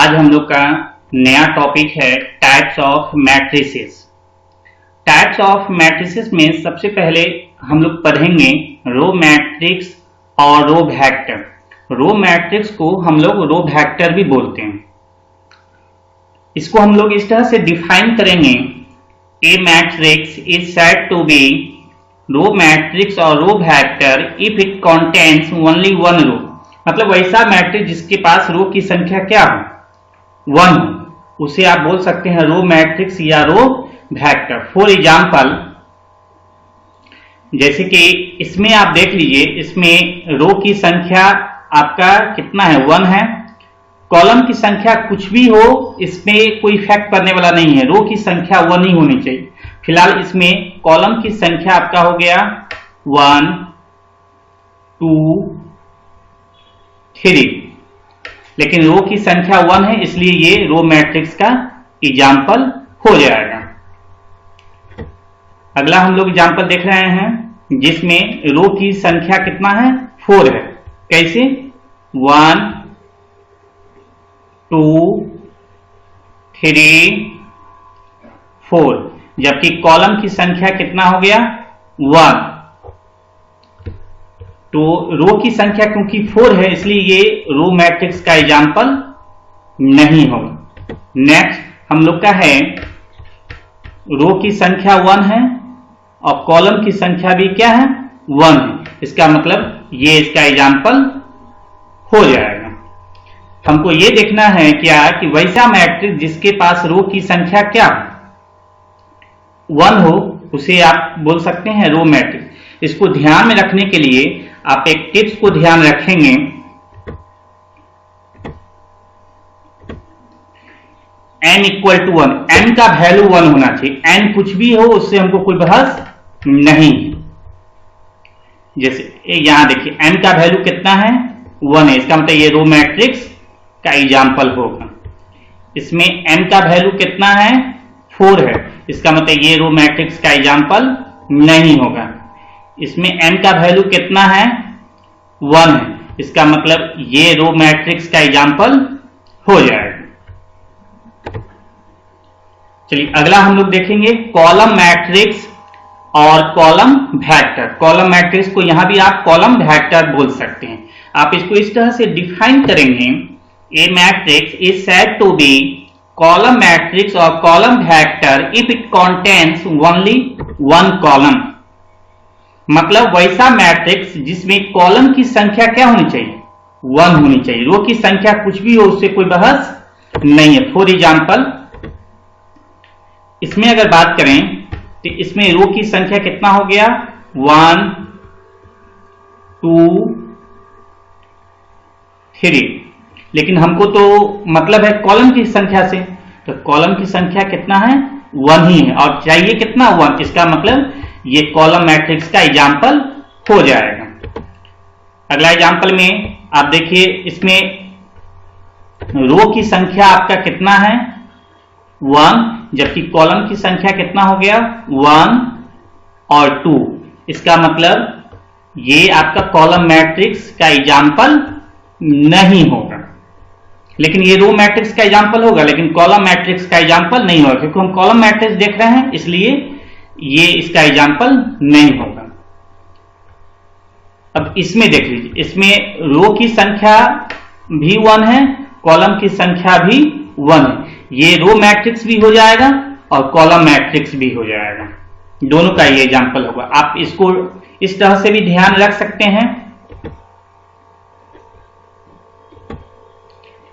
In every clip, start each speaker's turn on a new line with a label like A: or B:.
A: आज हम लोग का नया टॉपिक है types of matrices. Types of matrices में सबसे पहले हम लोग पढ़ेंगे रो मैट्रिक्स और रो वेक्टर। रो मैट्रिक्स को हम लोग रो वेक्टर भी बोलते हैं। इसको हम लोग इस तरह से डिफाइन करेंगे, a matrix is said to be row matrix और row vector if it contains only one row. मतलब वैसा मैट्रिक्स जिसके पास रो की संख्या क्या हो, वन हो, उसे आप बोल सकते हैं रो मैट्रिक्स या रो वेक्टर। फॉर एग्जाम्पल, जैसे कि इसमें आप देख लीजिए, इसमें रो की संख्या आपका कितना है, वन है। कॉलम की संख्या कुछ भी हो, इसमें कोई इफेक्ट करने वाला नहीं है, रो की संख्या वन ही होनी चाहिए। फिलहाल इसमें कॉलम की संख्या आपका हो गया 1 2 3, लेकिन रो की संख्या 1 है, इसलिए ये रो मैट्रिक्स का एग्जाम्पल हो जाएगा। अगला हम लोग एग्जाम्पल देख रहे हैं जिसमें रो की संख्या कितना है, 4 है। कैसे, 1 2 3 4, जबकि कॉलम की संख्या कितना हो गया, 1। तो रो की संख्या क्योंकि 4 है, इसलिए ये रो मैट्रिक्स का एग्जाम्पल नहीं होगा। नेक्स्ट हम लोग का है रो की संख्या 1 है और कॉलम की संख्या भी क्या है, 1 है। इसका मतलब ये इसका एग्जाम्पल हो जाएगा। हमको ये देखना है क्या कि वैसा मैट्रिक्स जिसके पास रो की संख्या क्या 1 हो, उसे आप बोल सकते हैं रो मैट्रिक्स। इसको ध्यान में रखने के लिए आप एक टिप्स को ध्यान रखेंगे। n इक्वल टू 1, n का वैल्यू 1 होना चाहिए। n कुछ भी हो, उससे हमको कोई बहस नहीं। जैसे यहां देखिए n का वैल्यू कितना है, 1 है, इसका मतलब ये रो मैट्रिक्स का एग्जाम्पल होगा। इसमें n का वैल्यू कितना है, 4 है, इसका मतलब ये रो मैट्रिक्स का एग्जाम्पल नहीं होगा। इसमें n का वैल्यू कितना है, 1 है, इसका मतलब ये रो मैट्रिक्स का एग्जाम्पल हो जाएगा। चलिए अगला हम लोग देखेंगे कॉलम मैट्रिक्स और कॉलम वेक्टर। कॉलम मैट्रिक्स को यहां भी आप कॉलम वेक्टर बोल सकते हैं। आप इसको इस तरह से डिफाइन करेंगे, a matrix is said to be column matrix और column vector if it contains only one column. मतलब वैसा मैट्रिक्स जिसमें कॉलम की संख्या क्या होनी चाहिए, 1 होनी चाहिए। रो की संख्या कुछ भी हो, उससे कोई बहस नहीं है। फॉर एग्जाम्पल, इसमें अगर बात करें तो इसमें रो की संख्या कितना हो गया, 1 2 3, लेकिन हमको तो मतलब है कॉलम की संख्या से, तो कॉलम की संख्या कितना है, 1 ही है, और चाहिए कितना, 1। इसका मतलब ये कॉलम मैट्रिक्स का एग्जाम्पल हो जाएगा। अगला एग्जाम्पल में आप देखिए, इसमें रो की संख्या आपका कितना है, 1, जबकि कॉलम की संख्या कितना हो गया, 1 और 2। इसका मतलब ये आपका कॉलम मैट्रिक्स का एग्जाम्पल नहीं होगा। लेकिन ये रो मैट्रिक्स का एग्जाम्पल होगा, लेकिन कॉलम मैट्रिक्स का एग्जाम्पल नहीं होगा, क्योंकि हम कॉलम मैट्रिक्स देख रहे हैं, इसलिए ये इसका एग्जाम्पल नहीं होगा। अब इसमें देख लीजिए, इसमें रो की संख्या भी 1 है, कॉलम की संख्या भी 1 है। ये रो मैट्रिक्स भी हो जाएगा और कॉलम मैट्रिक्स भी हो जाएगा, दोनों का ये एग्जाम्पल होगा। आप इसको इस तरह से भी ध्यान रख सकते हैं,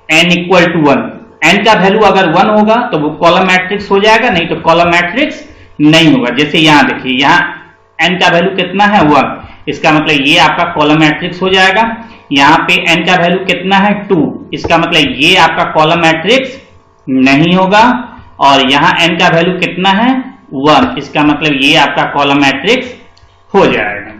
A: n इक्वल टू 1, n का वैल्यू अगर 1 होगा तो वो कॉलम मैट्रिक्स हो जाएगा, नहीं तो कॉलम मैट्रिक्स नहीं होगा। जैसे यहां देखिए, यहां n का वैल्यू कितना है, 1, इसका मतलब ये आपका कॉलम मैट्रिक्स हो जाएगा। यहां पे n का वैल्यू कितना है, 2, इसका मतलब ये आपका कॉलम मैट्रिक्स नहीं होगा। और यहां n का वैल्यू कितना है, 1, इसका मतलब ये आपका कॉलम मैट्रिक्स हो जाएगा।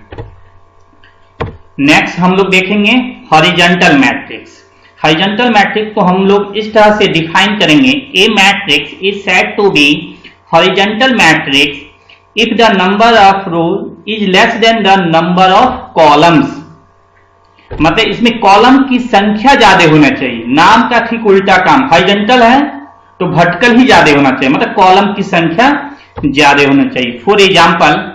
A: नेक्स्ट हम लोग देखेंगे हॉरिजॉन्टल मैट्रिक्स। हॉरिजॉन्टल मैट्रिक्स को हम लोग इस तरह से डिफाइन करेंगे, a matrix is said to be horizontal matrix if the number of row is less than the number of columns. मतलब इसमें कॉलम की संख्या ज्यादा होना चाहिए, नाम का ठीक उल्टा काम, हॉरिजॉन्टल है तो वर्टिकल ही ज्यादा होना चाहिए, मतलब कॉलम की संख्या ज्यादा होना चाहिए। फॉर एग्जाम्पल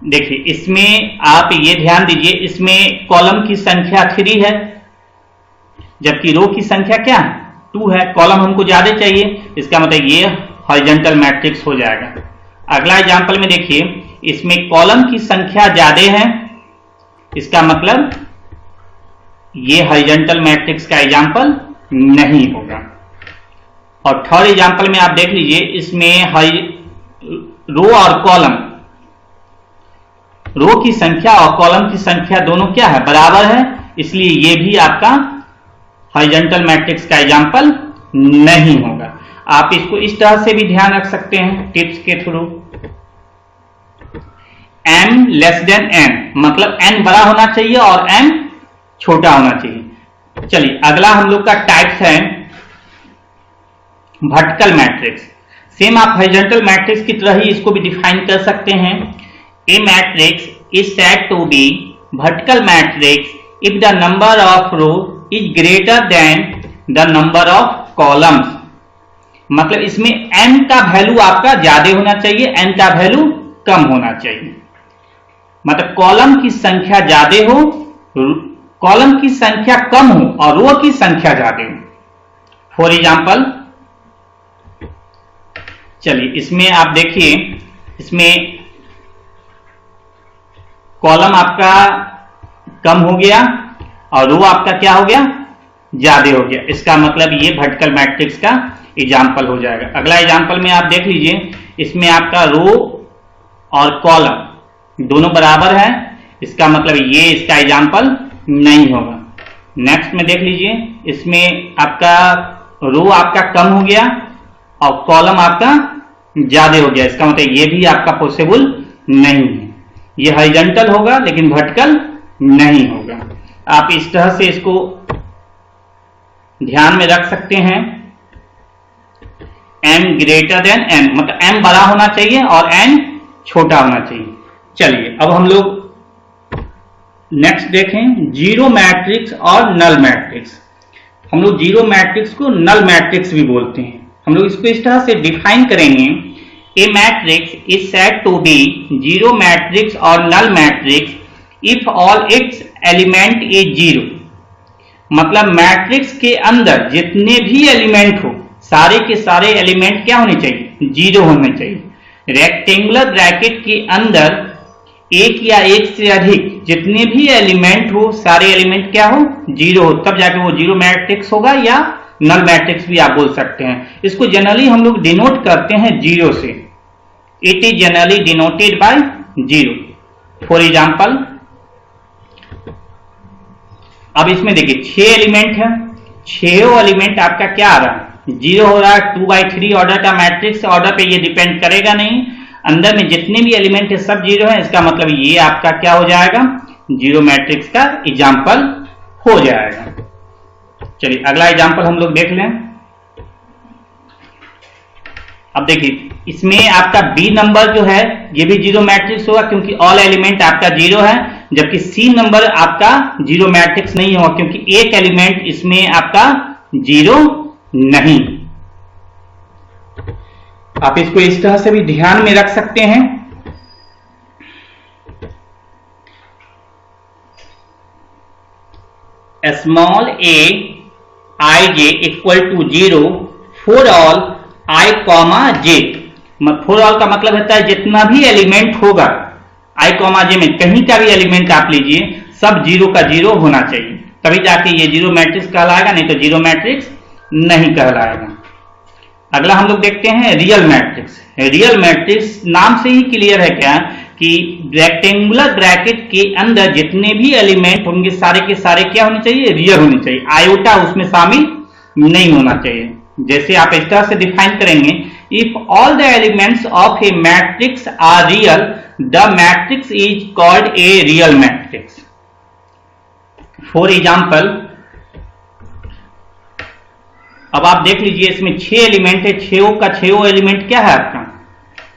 A: देखिए, इसमें आप ये ध्यान दीजिए, इसमें कॉलम की संख्या 3 है जबकि रो की संख्या क्या है 2 है, कॉलम हमको ज्यादा चाहिए, इसका मतलब ये हॉरिजॉन्टल मैट्रिक्स हो जाएगा। अगला एग्जांपल में देखिए, इसमें कॉलम की संख्या ज्यादा है, इसका मतलब ये हॉरिजॉन्टल मैट्रिक्स का एग्जांपल नहीं होगा। और थर्ड एग्जांपल में आप देख लीजिए, इसमें रो और कॉलम, रो की संख्या और कॉलम की संख्या दोनों क्या है बराबर है, इसलिए ये भी आपका हॉरिजॉन्टल मैट्रिक्स का एग्जांपल नहीं होगा। आप इसको इस तरह से भी ध्यान रख सकते हैं टिप्स के through, m less than n, मतलब n बड़ा होना चाहिए और m छोटा होना चाहिए। चलिए अगला हम लोग का टाइप्स है वर्टिकल मैट्रिक्स। सेम आप हॉरिजॉन्टल मैट्रिक्स की तरह ही इसको भी डिफाइन कर सकते हैं। A matrix is said to be vertical matrix if the number of rows is greater than the number of columns। मतलब इसमें m का वैल्यू आपका ज्यादा होना चाहिए, n का वैल्यू कम होना चाहिए। मतलब कॉलम की संख्या ज्यादा हो, कॉलम की संख्या कम हो और रो की संख्या ज्यादा हो। फॉर एग्जाम्पल चलिए इसमें आप देखिए, इसमें कॉलम आपका कम हो गया और रो आपका क्या हो गया ज्यादा हो गया, इसका मतलब ये वर्टिकल मैट्रिक्स का एग्जाम्पल हो जाएगा। अगला एग्जाम्पल में आप देख लीजिए, इसमें आपका रो और कॉलम दोनों बराबर है, इसका मतलब ये इसका एग्जाम्पल नहीं होगा। नेक्स्ट में देख लीजिए, इसमें आपका रो आपका कम हो गया और कॉलम आपका ज्यादा हो गया, इसका मतलब ये भी आपका पॉसिबल नहीं है, ये हॉरिजॉन्टल होगा लेकिन वर्टिकल नहीं होगा। आप इस तरह से इसको ध्यान में रख सकते हैं। m ग्रेटर देन n, मतलब m बड़ा होना चाहिए और n छोटा होना चाहिए। चलिए अब हम लोग नेक्स्ट देखें जीरो मैट्रिक्स और नल मैट्रिक्स। हम लोग जीरो मैट्रिक्स को नल मैट्रिक्स भी बोलते हैं। हम लोग इसको इस तरह से डिफाइन करेंगे, A matrix is said to be zero matrix or null matrix if all its element is zero। मतलब मैट्रिक्स के अंदर जितने भी एलिमेंट हो, सारे के सारे एलिमेंट क्या होने चाहिए जीरो होने चाहिए। रेक्टेंगुलर ब्रैकेट के अंदर एक या एक से अधिक जितने भी एलिमेंट हो, सारे एलिमेंट क्या हो जीरो हो, तब जाके वो जीरो मैट्रिक्स होगा या नल मैट्रिक्स भी आप बोल सकते हैं। इसको जनरली हम लोग डिनोट करते हैं जीरो से, it is generally denoted by zero. For example अब इसमें देखिए 6 एलिमेंट है, 6 एलिमेंट आपका क्या आ रहा है जीरो हो रहा है। 2/3 ऑर्डर का मैट्रिक्स, ऑर्डर पे ये डिपेंड करेगा नहीं, अंदर में जितने भी एलिमेंट है सब जीरो है, इसका मतलब ये आपका क्या हो जाएगा जीरो मैट्रिक्स का एग्जाम्पल हो जाएगा। चलिए अगला एग्जाम्पल हम लोग देख लें। अब देखिए इसमें आपका बी नंबर जो है ये भी जीरो मैट्रिक्स होगा क्योंकि ऑल एलिमेंट आपका जीरो है, जबकि सी नंबर आपका जीरो मैट्रिक्स नहीं होगा क्योंकि एक एलिमेंट इसमें आपका जीरो नहीं। आप इसको इस तरह से भी ध्यान में रख सकते हैं। Small a ij equal to 0 for all i comma j। For all का मतलब होता है जितना भी एलिमेंट होगा i कॉमा j में, कहीं का भी एलिमेंट आप लीजिए सब जीरो का जीरो होना चाहिए, तभी जाके ये जीरो मैट्रिक्स कहलाएगा, नहीं तो जीरो मैट्रिक्स नहीं कहलाएगा। अगला हम लोग देखते हैं रियल मैट्रिक्स। रियल मैट्रिक्स नाम से ही क्लियर है क्या कि रेक्टेंगुलर ब्रैकेट के अंदर जितने भी एलिमेंट होंगे सारे के सारे क्या होने चाहिए रियल होने चाहिए, आयोटा उसमें शामिल नहीं होना चाहिए। जैसे आप इस तरह से डिफाइन करेंगे, if all the elements of a matrix are real the matrix is called a real matrix. For example अब आप देख लीजिए इसमें 6 एलिमेंट है, 6 का 6 एलिमेंट क्या है आपका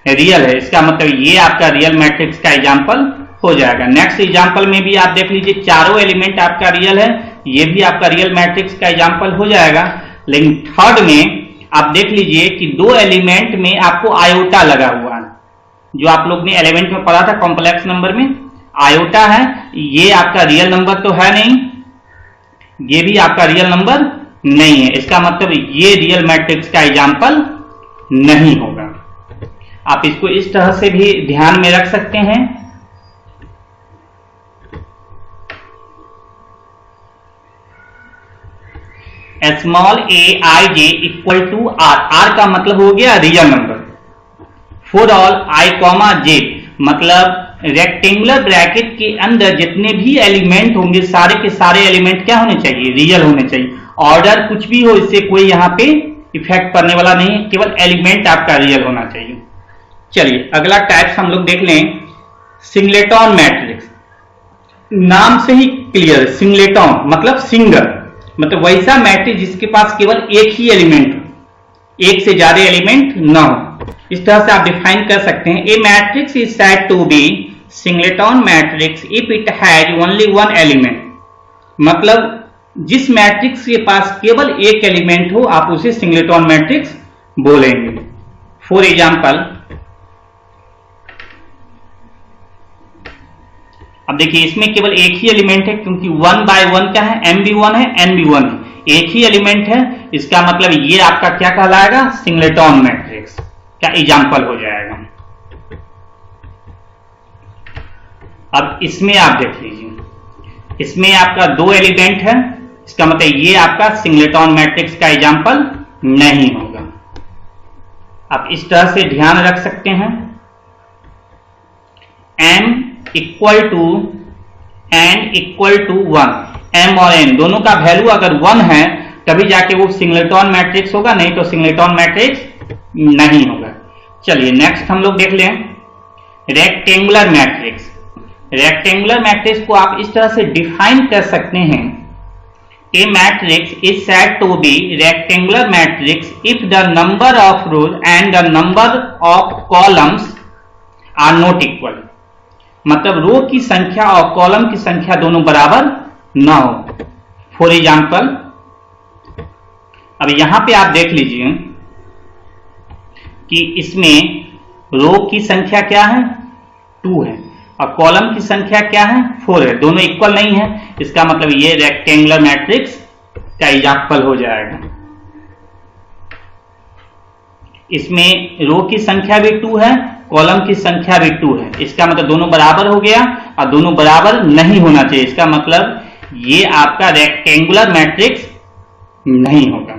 A: रियल है, इसका मतलब ये आपका रियल मैट्रिक्स का एग्जाम्पल हो जाएगा। नेक्स्ट एग्जांपल में भी आप देख लीजिए, चारों एलिमेंट आपका रियल है, ये भी आपका रियल मैट्रिक्स का एग्जांपल हो जाएगा। लेकिन थर्ड में आप देख लीजिए कि दो एलिमेंट में आपको आयोटा लगा हुआ है, जो आप लोग ने एलिमेंट में पढ़ा था कॉम्प्लेक्स नंबर में, आयोटा है, ये आपका रियल नंबर तो है नहीं, ये भी आपका रियल नंबर नहीं है, इसका मतलब ये रियल मैट्रिक्स का एग्जांपल नहीं होगा। आप इसको इस तरह से भी ध्यान में रख सकते हैं। Small a i j equal to R, R का मतलब हो गया real number. For all i comma j मतलब रेक्टेंगुलर ब्रैकेट के अंदर जितने भी एलिमेंट होंगे सारे के सारे एलिमेंट क्या होने चाहिए, रियल होने चाहिए। ऑर्डर कुछ भी हो, इससे कोई यहां पे इफेक्ट पड़ने वाला नहीं है, केवल एलिमेंट आपका रियल होना चाहिए। चलिए अगला टाइप्स हम लोग देख लें, सिंगलेटन मैट्रिक्स। नाम से ही क्लियर, सिंगलेटन मतलब सिंगल, मतलब वैसा मैट्रिक्स जिसके पास केवल एक ही एलिमेंट हो, एक से ज्यादा एलिमेंट ना हो। इस तरह से आप डिफाइन कर सकते हैं, a matrix is said to be singleton matrix if it has only one element, मतलब जिस मैट्रिक्स के पास केवल एक एलिमेंट हो आप उसे सिंगलेटन मैट्रिक्स बोलेंगे। फॉर एग्जांपल, अब देखिए इसमें केवल एक ही एलिमेंट है, क्योंकि 1 by 1 क्या है, m भी 1 है, n भी 1 है, एक ही एलिमेंट है, इसका मतलब ये आपका क्या कहलाएगा, सिंगलेटन मैट्रिक्स का एग्जांपल हो जाएगा। अब इसमें आप देख लीजिए, इसमें आपका दो एलिमेंट है, इसका मतलब ये आपका सिंगलेटन मैट्रिक्स का एग्जांपल नहीं होगा। आप इस तरह से ध्यान रख सकते हैं, m equal to n equal to 1, m और n दोनों का वैल्यू अगर 1 है तभी जाके वो सिंगलेटन मैट्रिक्स होगा, नहीं तो सिंगलेटन मैट्रिक्स नहीं होगा। चलिए नेक्स्ट हम लोग देख लें, रेक्टेंगुलर मैट्रिक्स। रेक्टेंगुलर मैट्रिक्स को आप इस तरह से डिफाइन कर सकते हैं, a matrix is said to be rectangular matrix if the number of rows and the number of columns are not equal, मतलब रो की संख्या और कॉलम की संख्या दोनों बराबर ना हो। फॉर एग्जाम्पल, अब यहां पे आप देख लीजिए कि इसमें रो की संख्या क्या है, 2 है, और कॉलम की संख्या क्या है, 4 है, दोनों इक्वल नहीं है, इसका मतलब ये रेक्टेंगुलर मैट्रिक्स का एग्जांपल हो जाएगा। इसमें रो की संख्या भी 2 है, कॉलम की संख्या भी 2 है, इसका मतलब दोनों बराबर हो गया, और दोनों बराबर नहीं होना चाहिए, इसका मतलब ये आपका रेक्टेंगुलर मैट्रिक्स नहीं होगा।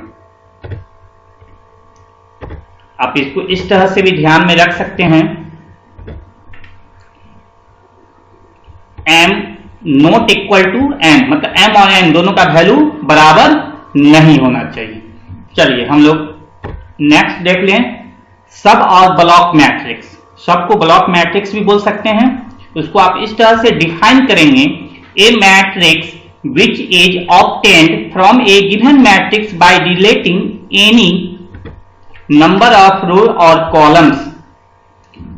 A: आप इसको इस तरह से भी ध्यान में रख सकते हैं, m not equal to n, मतलब m और n दोनों का वैल्यू बराबर नहीं होना चाहिए। चलिए हम लोग नेक्स्ट देख लें, सब और ब्लॉक मैट्रिक्स। सब को ब्लॉक मैट्रिक्स भी बोल सकते हैं, उसको आप इस तरह से डिफाइन करेंगे, a matrix which is obtained from a given matrix by deleting any number of row और कॉलम्स,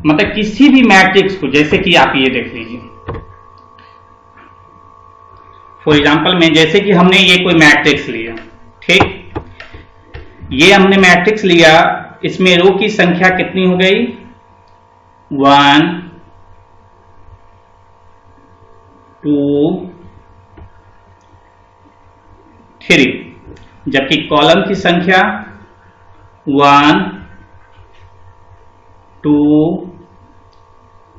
A: मतलब किसी भी मैट्रिक्स को, जैसे कि आप ये देख लीजिए, फॉर एग्जाम्पल में जैसे कि हमने ये कोई मैट्रिक्स लिया, ठीक, ये हमने मैट्रिक्स लिया, इसमें रो की संख्या कितनी हो गई, 1 2 3, जबकि कॉलम की संख्या 1 2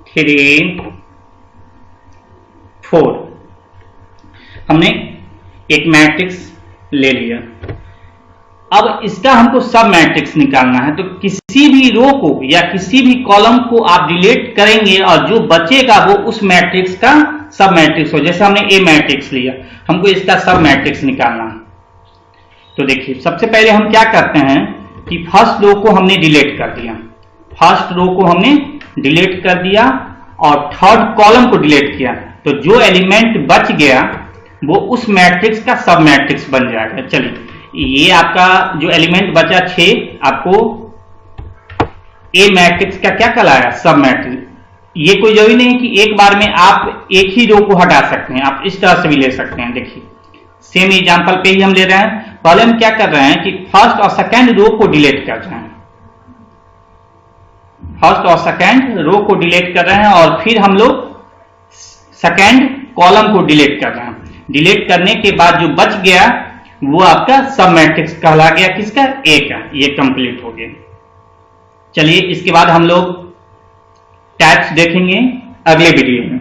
A: 3 4। हमने एक मैट्रिक्स ले लिया, अब इसका हमको सब मैट्रिक्स निकालना है, तो किसी भी रो को या किसी भी कॉलम को आप डिलीट करेंगे और जो बचेगा वो उस मैट्रिक्स का सब मैट्रिक्स हो। जैसे हमने ए मैट्रिक्स लिया, हमको इसका सब मैट्रिक्स निकालना है, तो देखिए सबसे पहले हम क्या करते हैं कि फर्स्ट रो को हमने डिलीट कर दिया, फर्स्ट रो को हमने डिलीट कर दिया और थर्ड कॉलम को डिलीट किया, तो जो एलिमेंट बच गया वो उस मैट्रिक्स का सब मैट्रिक्स बन जाएगा। चलिए ये आपका जो एलिमेंट बचा 6, आपको ए मैट्रिक्स का क्या कहलाया, सब मैट्रिक्स। ये कोई जरूरी नहीं है कि एक बार में आप एक ही रो को हटा सकते हैं, आप इस तरह से भी ले सकते हैं। देखिए सेम एग्जांपल पे ही हम ले रहे हैं। पहले हम क्या कर रहे हैं कि फर्स्ट और सेकंड रो को डिलीट कर रहे हैं, फर्स्ट और सेकंड रो को डिलीट कर रहे हैं और फिर हम लोग सेकंड कॉलम को डिलीट कर रहे हैं। डिलीट करने के बाद जो बच गया वो आपका सब मैट्रिक्स कहला गया, किसका? ए का। ये कंप्लीट हो गया। चलिए इसके बाद हम लोग टैब्स देखेंगे अगले वीडियो में।